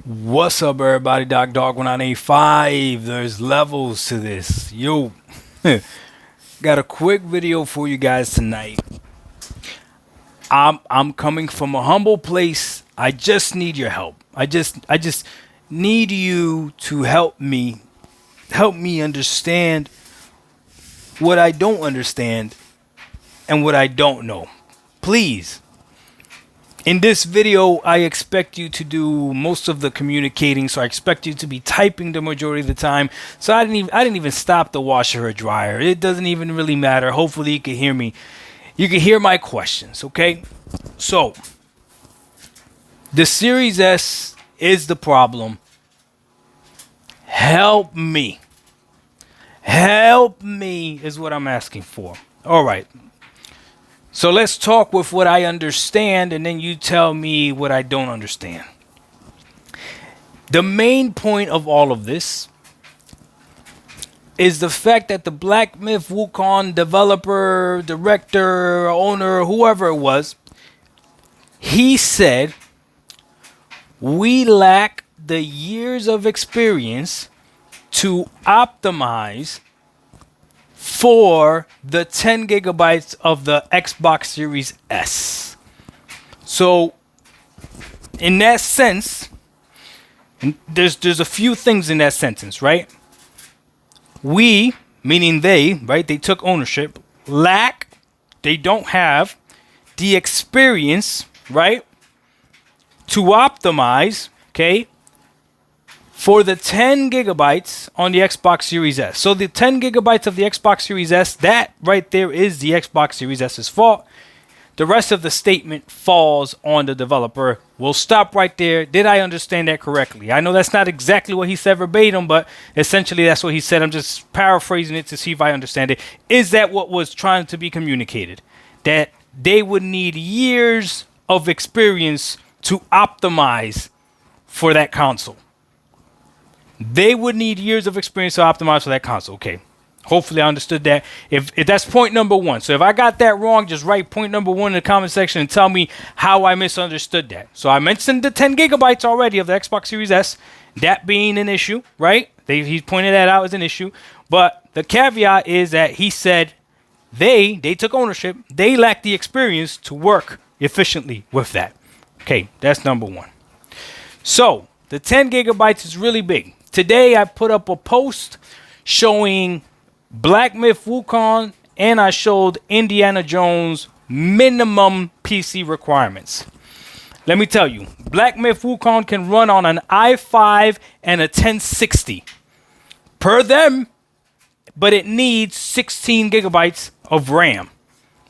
What's up, everybody? Dog 1985. There's levels to this. Yo, got a quick video for you guys tonight. I'm coming from a humble place. I just need your help. I just need you to help me understand what I don't understand and what I don't know. Please. In this video, I expect you to do most of the communicating, so I expect you to be typing the majority of the time. So I didn't even stop the washer or dryer. It doesn't even really matter. Hopefully you can hear me. You can hear my questions, okay? So, the Series S is the problem. Help me. Help me is what I'm asking for. All right. So let's talk with what I understand, and then you tell me what I don't understand. The main point of all of this is the fact that the Black Myth Wukong developer, director, owner, whoever it was, he said, we lack the years of experience to optimize for the 10 gigabytes of the Xbox Series S. So, in that sense, there's a few things in that sentence, right? We, meaning they, right? They took ownership. They don't have the experience, right? To optimize, okay? For the 10 gigabytes on the Xbox Series S. So the 10 gigabytes of the Xbox Series S, that right there is the Xbox Series S's fault. The rest of the statement falls on the developer. We'll stop right there. Did I understand that correctly? I know that's not exactly what he said verbatim, but essentially that's what he said. I'm just paraphrasing it to see if I understand it. Is that what was trying to be communicated? That they would need years of experience to optimize for that console. They would need years of experience to optimize for that console. Okay. Hopefully I understood that. If that's point number one. So if I got that wrong, just write point number one in the comment section and tell me how I misunderstood that. So I mentioned the 10 gigabytes already of the Xbox Series S, that being an issue, right? He pointed that out as an issue. But the caveat is that he said they took ownership. They lacked the experience to work efficiently with that. Okay, that's number one. So the 10 gigabytes is really big. Today I put up a post showing Black Myth Wukong and I showed Indiana Jones minimum PC requirements. Let me tell you, Black Myth Wukong can run on an i5 and a 1060 per them, but it needs 16 gigabytes of RAM.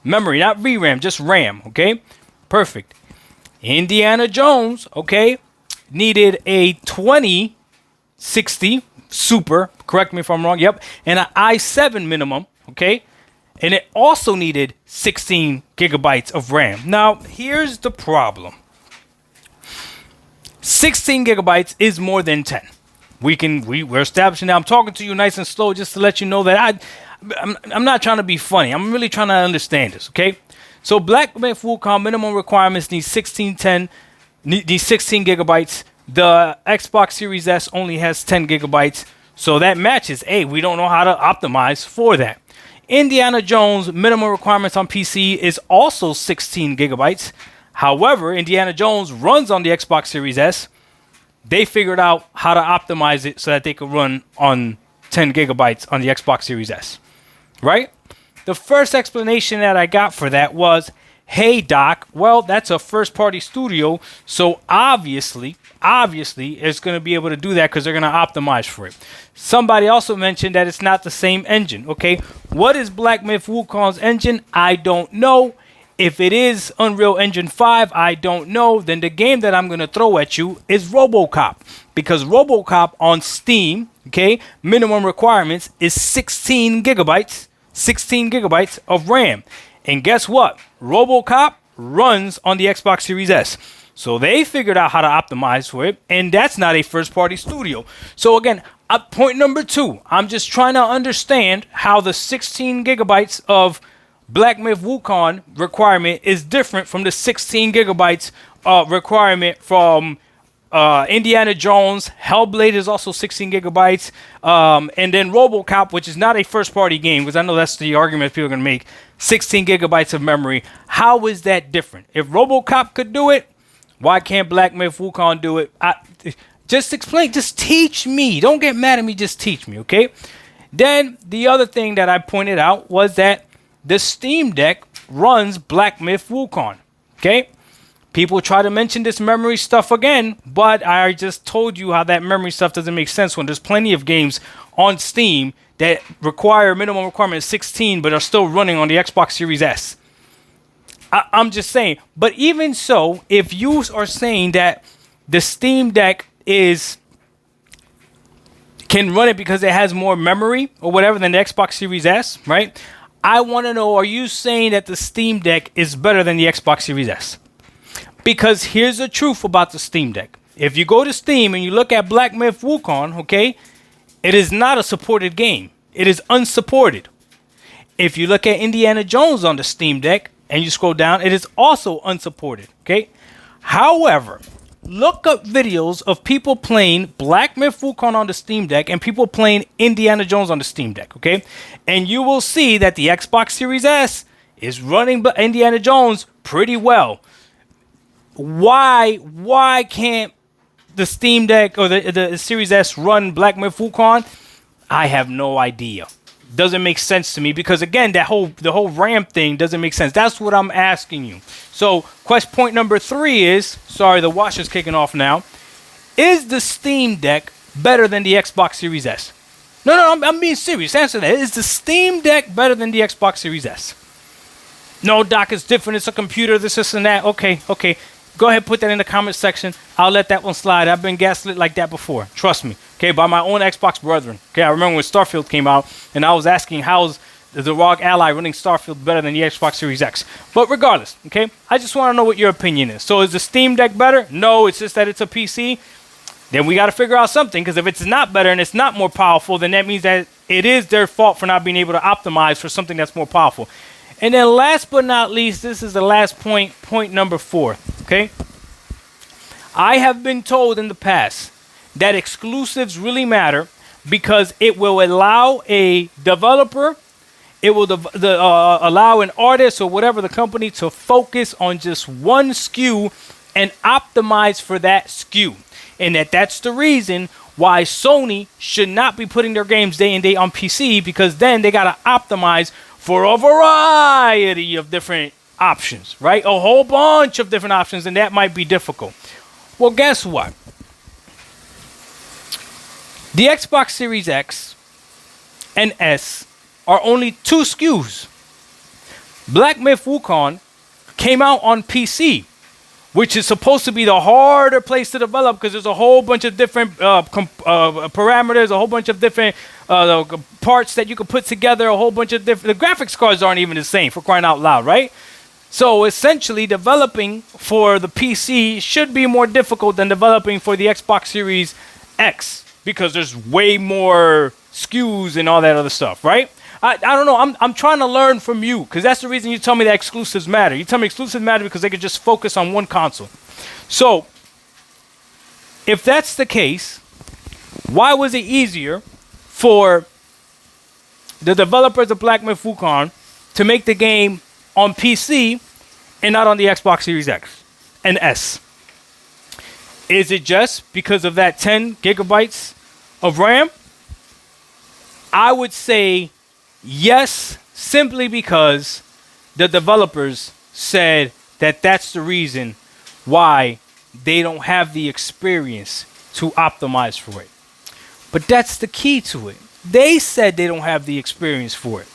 Memory, not VRAM, just RAM, okay? Perfect. Indiana Jones, okay, needed a 2060 Super, correct me if I'm wrong, yep, and an i7 minimum, okay? And it also needed 16 gigabytes of RAM. Now, here's the problem. 16 gigabytes is more than 10. We're establishing now. I'm talking to you nice and slow just to let you know that I'm not trying to be funny. I'm really trying to understand this, okay? So Black Myth Wukong minimum requirements need 16 gigabytes. The Xbox Series S only has 10 gigabytes. So that matches. Hey, we don't know how to optimize for that. Indiana Jones minimum requirements on PC is also 16 gigabytes. However, Indiana Jones runs on the Xbox Series S. They figured out how to optimize it so that they could run on 10 gigabytes on the Xbox Series S. Right? The first explanation that I got for that was, hey, Doc, well, that's a first-party studio, so obviously it's going to be able to do that because they're going to optimize for it. Somebody also mentioned that it's not the same engine, okay? What is Black Myth Wukong's engine? I don't know. If it is Unreal Engine 5, I don't know. Then the game that I'm going to throw at you is RoboCop, because RoboCop on Steam, okay, minimum requirements is 16 gigabytes of RAM. And guess what? RoboCop runs on the Xbox Series S. So they figured out how to optimize for it, and that's not a first-party studio. So again, point number two, I'm just trying to understand how the 16 gigabytes of Black Myth Wukong requirement is different from the 16 gigabytes requirement from Indiana Jones, Hellblade is also 16 gigabytes, and then RoboCop, which is not a first-party game, because I know that's the argument people are going to make, 16 gigabytes of memory. How is that different? If RoboCop could do it, why can't Black Myth Wukong do it? Just explain, just teach me. Don't get mad at me, just teach me, okay? Then the other thing that I pointed out was that the Steam Deck runs Black Myth Wukong, okay? People try to mention this memory stuff again, but I just told you how that memory stuff doesn't make sense when there's plenty of games on Steam that require minimum requirement of 16 but are still running on the Xbox Series S. I'm just saying. But even so, if you are saying that the Steam Deck can run it because it has more memory or whatever than the Xbox Series S, right? I want to know, are you saying that the Steam Deck is better than the Xbox Series S? Because here's the truth about the Steam Deck. If you go to Steam and you look at Black Myth Wukong, okay, it is not a supported game. It is unsupported. If you look at Indiana Jones on the Steam Deck and you scroll down, it is also unsupported, okay? However, look up videos of people playing Black Myth Wukong on the Steam Deck and people playing Indiana Jones on the Steam Deck, okay? And you will see that the Xbox Series S is running Indiana Jones pretty well. Why can't the Steam Deck or the Series S run Black Myth Wukong? I have no idea. Doesn't make sense to me because again, the whole RAM thing doesn't make sense. That's what I'm asking you. So, point number 3 is, sorry, the washer's kicking off now. Is the Steam Deck better than the Xbox Series S? No, I'm being serious. Answer that. Is the Steam Deck better than the Xbox Series S? No, Doc, it's different. It's a computer, this and that. Okay. Go ahead, put that in the comment section. I'll let that one slide. I've been gaslit like that before. Trust me. Okay, by my own Xbox brethren. Okay, I remember when Starfield came out, and I was asking how's the ROG Ally running Starfield better than the Xbox Series X. But regardless, okay, I just want to know what your opinion is. So is the Steam Deck better? No, it's just that it's a PC. Then we got to figure out something, because if it's not better and it's not more powerful, then that means that it is their fault for not being able to optimize for something that's more powerful. And then last but not least, this is the last point number 4, okay? I have been told in the past that exclusives really matter because it will allow a developer, it will allow an artist or whatever the company to focus on just one SKU and optimize for that SKU. And that's the reason why Sony should not be putting their games day and day on PC, because then they got to optimize for a variety of different options, right? A whole bunch of different options, and that might be difficult. Well, guess what? The Xbox Series X and S are only 2 SKUs. Black Myth Wukong came out on PC, which is supposed to be the harder place to develop because there's a whole bunch of different parameters, a whole bunch of different parts that you can put together, a whole bunch of different... The graphics cards aren't even the same, for crying out loud, right? So essentially, developing for the PC should be more difficult than developing for the Xbox Series X because there's way more SKUs and all that other stuff, right? I don't know. I'm trying to learn from you because that's the reason you tell me that exclusives matter. You tell me exclusives matter because they could just focus on one console. So, if that's the case, why was it easier for the developers of Black Myth Wukong to make the game on PC and not on the Xbox Series X and S? Is it just because of that 10 gigabytes of RAM? I would say yes, simply because the developers said that that's the reason why they don't have the experience to optimize for it. But that's the key to it. They said they don't have the experience for it.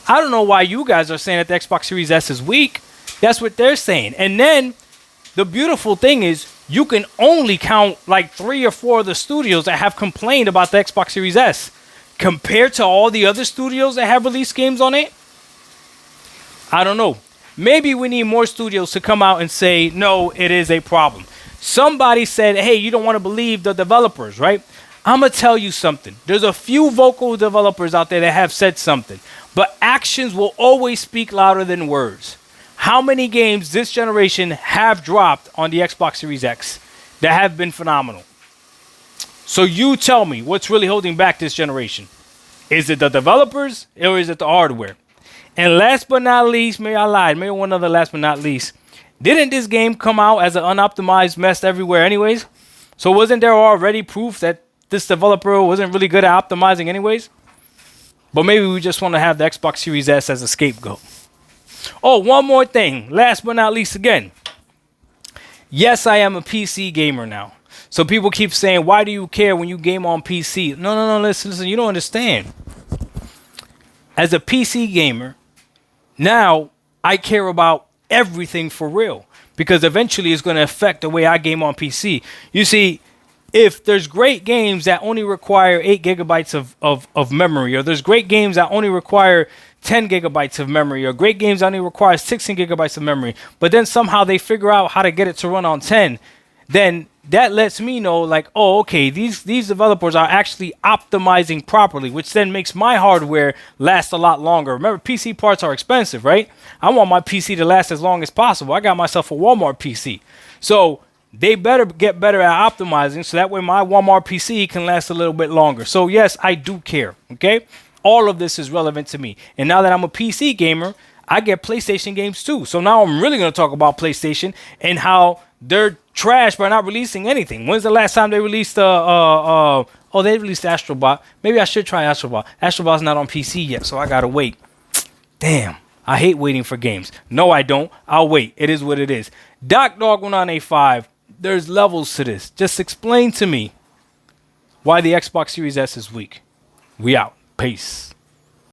I don't know why you guys are saying that the Xbox Series S is weak. That's what they're saying. And then the beautiful thing is you can only count like 3 or 4 of the studios that have complained about the Xbox Series S compared to all the other studios that have released games on it. I don't know. Maybe we need more studios to come out and say, no, it is a problem. Somebody said, hey, you don't want to believe the developers, right? I'm going to tell you something. There's a few vocal developers out there that have said something, but actions will always speak louder than words. How many games this generation have dropped on the Xbox Series X? that have been phenomenal. So you tell me what's really holding back this generation. Is it the developers or is it the hardware? And last but not least, maybe I lied, maybe one other last but not least. Didn't this game come out as an unoptimized mess everywhere anyways? So wasn't there already proof that this developer wasn't really good at optimizing anyways? But maybe we just want to have the Xbox Series S as a scapegoat. Oh, one more thing. Last but not least again. Yes, I am a PC gamer now. So people keep saying, why do you care when you game on PC? No, listen, you don't understand. As a PC gamer, now I care about everything for real. Because eventually it's going to affect the way I game on PC. You see, if there's great games that only require 8 gigabytes of memory, or there's great games that only require 10 gigabytes of memory, or great games that only require 16 gigabytes of memory, but then somehow they figure out how to get it to run on 10, then that lets me know, like, oh, okay, these developers are actually optimizing properly, which then makes my hardware last a lot longer. Remember, PC parts are expensive, right? I want my PC to last as long as possible. I got myself a Walmart PC. So they better get better at optimizing so that way my Walmart PC can last a little bit longer. So yes, I do care, okay? All of this is relevant to me. And now that I'm a PC gamer, I get PlayStation games too. So now I'm really going to talk about PlayStation and how they're trash by not releasing anything. When's the last time they released they released Astrobot. Maybe I should try Astrobot. Astrobot's not on PC yet, so I got to wait. Damn. I hate waiting for games. No, I don't. I'll wait. It is what it is. DocDog1985, there's levels to this. Just explain to me why the Xbox Series S is weak. We out. Peace.